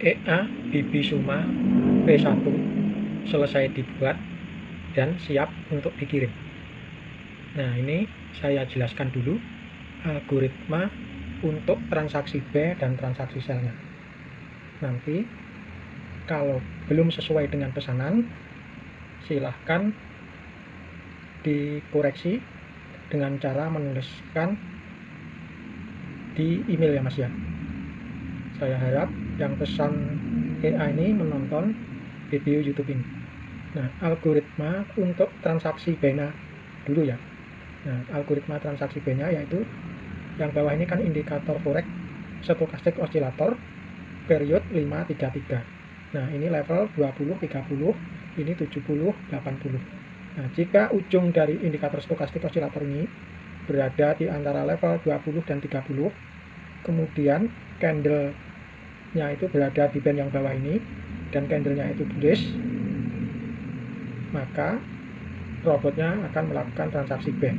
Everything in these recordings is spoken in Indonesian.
EA Bibisuma V1 selesai dibuat dan siap untuk dikirim. Nah, ini saya jelaskan dulu algoritma untuk transaksi B dan transaksi selnya. Nanti kalau belum sesuai dengan pesanan, silahkan dikoreksi dengan cara menuliskan di email ya Mas ya. Saya harap yang pesan EA ini menonton video YouTube ini. Nah, algoritma untuk transaksi B-nya dulu ya. Nah, algoritma transaksi B-nya yaitu yang bawah ini kan indikator forex stokastik oscillator period 533. Nah, ini level 20, 30, ini 70, 80. Nah, jika ujung dari indikator stokastik oscillator ini berada di antara level 20 dan 30, kemudian candle-nya itu berada di band yang bawah ini dan candle-nya itu bullish, maka robotnya akan melakukan transaksi B.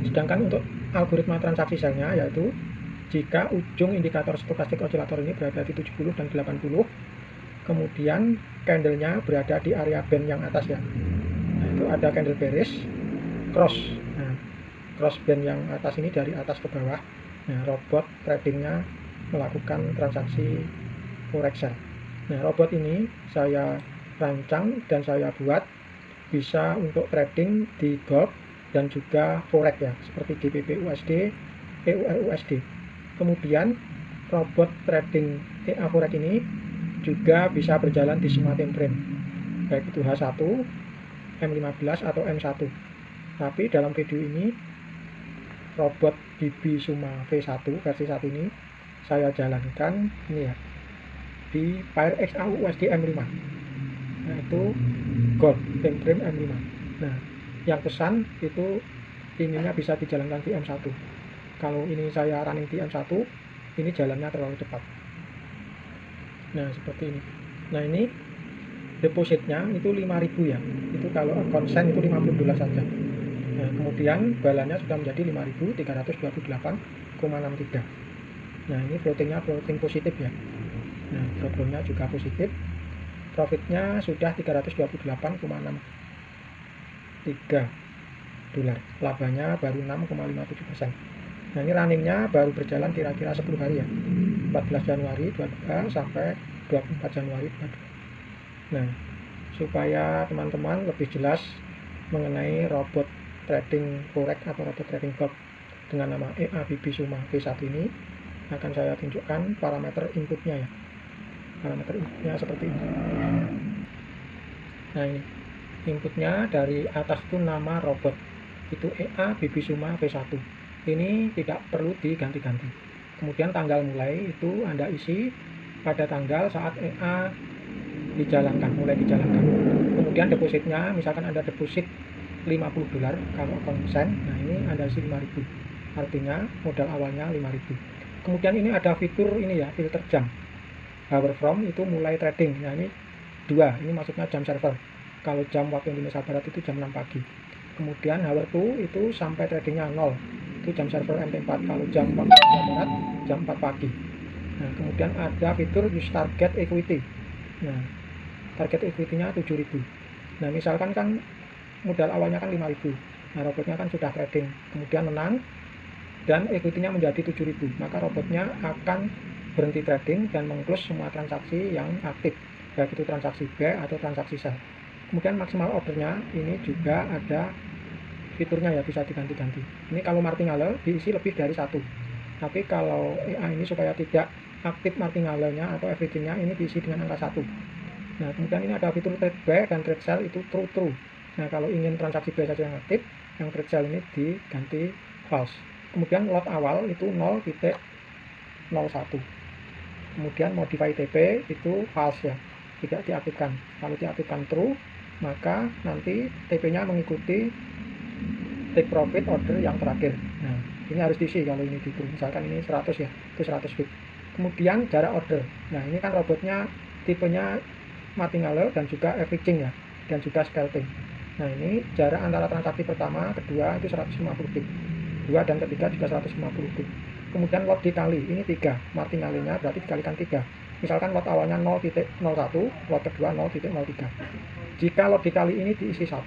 Sedangkan untuk algoritma transaksi selnya yaitu jika ujung indikator stokastik oscillator ini berada di 70 dan 80, kemudian candle-nya berada di area band yang atas ya. Nah, itu ada candle bearish cross. Nah, cross band yang atas ini dari atas ke bawah. Nah, robot tradingnya melakukan transaksi forex sell. Nah, robot ini saya rancang dan saya buat bisa untuk trading di gold dan juga forex ya, seperti GBP USD, EUR USD. Kemudian robot trading EA forex ini juga bisa berjalan di semua time frame, baik itu H1, M15 atau M1. Tapi dalam video ini robot Bibisuma V1 versi 1 ini saya jalankan ini ya di pair XAU USD M5. Nah, itu gold time frame M5. Nah, yang pesan itu inginnya bisa dijalankan di M1. Kalau ini saya running di M1, ini jalannya terlalu cepat. Nah, seperti ini. Nah, ini depositnya itu 5.000 ya. Itu kalau konsen itu $50 saja. Nah, kemudian balannya sudah menjadi 5.328,63. Nah, ini floatingnya floating positif ya. Nah, dropdownnya juga positif. Profitnya sudah 328,63 dolar. Labanya baru 6,57%. Nah, ini runningnya baru berjalan kira-kira 10 hari ya. 14 Januari 22 sampai 24 Januari 22. Nah, supaya teman-teman lebih jelas mengenai robot trading forex atau robot trading gold dengan nama EA Bibisuma V1 ini, akan saya tunjukkan parameter inputnya ya. Parameter inputnya seperti ini. Nah, ini inputnya dari atas itu nama robot, itu EA Bibisuma V1. Ini tidak perlu diganti-ganti. Kemudian tanggal mulai itu Anda isi pada tanggal saat EA mulai dijalankan. Kemudian depositnya, misalkan Anda deposit $50 kalau konsen, nah ini Anda isi 5.000, artinya modal awalnya 5.000. Kemudian ini ada fitur ini ya, filter jam. Hour from itu mulai trading. Nah, ini 2, ini maksudnya jam server. Kalau jam waktu Indonesia Barat itu jam 6 pagi. Kemudian hour 2 itu sampai tradingnya 0. Itu jam server MT4. Kalau jam waktu Indonesia Barat jam 4 pagi. Nah, kemudian ada fitur use target equity. Nah, target equity-nya 7.000. Nah, misalkan kan modal awalnya kan 5.000. Nah, robotnya kan sudah trading, kemudian menang dan equity-nya menjadi 7.000. Maka robotnya akan berhenti trading dan mengclose semua transaksi yang aktif, baik itu transaksi B atau transaksi sell. Kemudian maksimal ordernya ini juga ada fiturnya ya, bisa diganti-ganti. Ini kalau martingale diisi lebih dari 1. Tapi kalau EA ini supaya tidak aktif martingale-nya atau everything-nya, ini diisi dengan angka 1. Nah, kemudian ini ada fitur trade B dan trade sell itu true. Nah, kalau ingin transaksi B saja yang aktif, yang trade sell ini diganti false. Kemudian lot awal itu 0.01. Kemudian modify TP itu false ya, tidak diaktifkan. Kalau diaktifkan true, maka nanti TP-nya mengikuti take profit order yang terakhir. Nah, ini harus diisi kalau ini di true. Misalkan ini 100 ya, itu 100 bit. Kemudian jarak order. Nah, ini kan robotnya tipenya martingale dan juga averaging ya, dan juga scalping. Nah, ini jarak antara transaksi pertama, kedua itu 150 bit. 2 dan ketiga juga 150 bit. Kemudian lot dikali, ini 3, martingale-nya berarti dikalikan 3. Misalkan lot awalnya 0.01, lot kedua 0.03. Jika lot dikali ini diisi 1,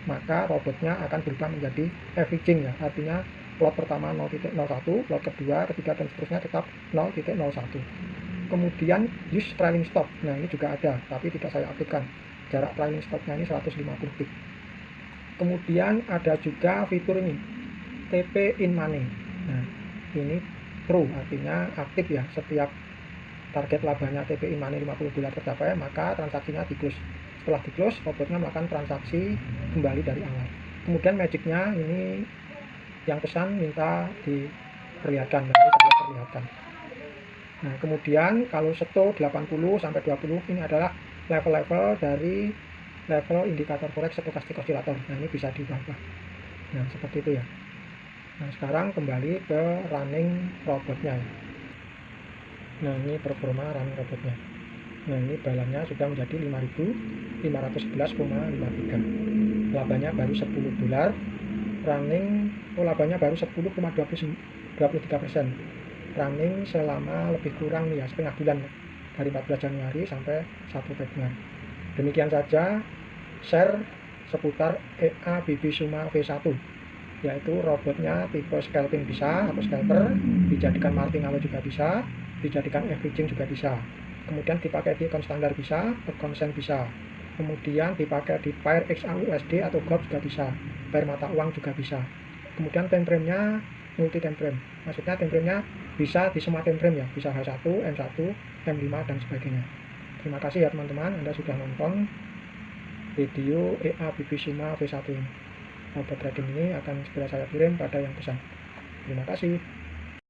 maka robotnya akan berubah menjadi averaging ya. Artinya lot pertama 0.01, lot kedua, ketiga dan seterusnya tetap 0.01. Kemudian use trailing stop. Nah, ini juga ada, tapi tidak saya aktifkan. Jarak trailing stopnya ini 150 pip. Kemudian ada juga fitur ini, TP in money. Nah, ini true, artinya aktif ya. Setiap target labanya TP in money 50 dolar tercapai, maka transaksinya di close. Setelah di close, robotnya melakukan transaksi kembali dari awal. Kemudian magicnya ini yang pesan minta diperlihatkan, nanti saya perlihatkan. Nah, kemudian kalau seto 80 sampai 20 ini adalah level-level dari level indikator forex stokastik oscillator. Nah, ini bisa diubah. Nah, seperti itu ya. Nah, sekarang kembali ke running robotnya ya. Nah, ini performa running robotnya. Nah, ini balannya sudah menjadi 5.511,53. Labanya baru 10 dolar. Running labanya baru 10,23%. Running selama lebih kurang ya setengah bulan dari 14 Januari sampai 1 Februari. Demikian saja share seputar EA Bibisuma V1, yaitu robotnya tipe scalping bisa atau scalper, dijadikan martingale juga bisa, dijadikan averaging juga bisa, kemudian dipakai di account standar bisa, account sen bisa, kemudian dipakai di pair XAUSD atau GOP juga bisa, pair mata uang juga bisa. Kemudian time frame-nya multi time frame, maksudnya time frame-nya bisa di semua time frame ya, bisa H1, M1, M5 dan sebagainya. Terima kasih ya teman-teman, Anda sudah nonton video EA Bibisuma V1 ini. Robot trading ini akan segera saya kirim pada yang pesan. Terima kasih.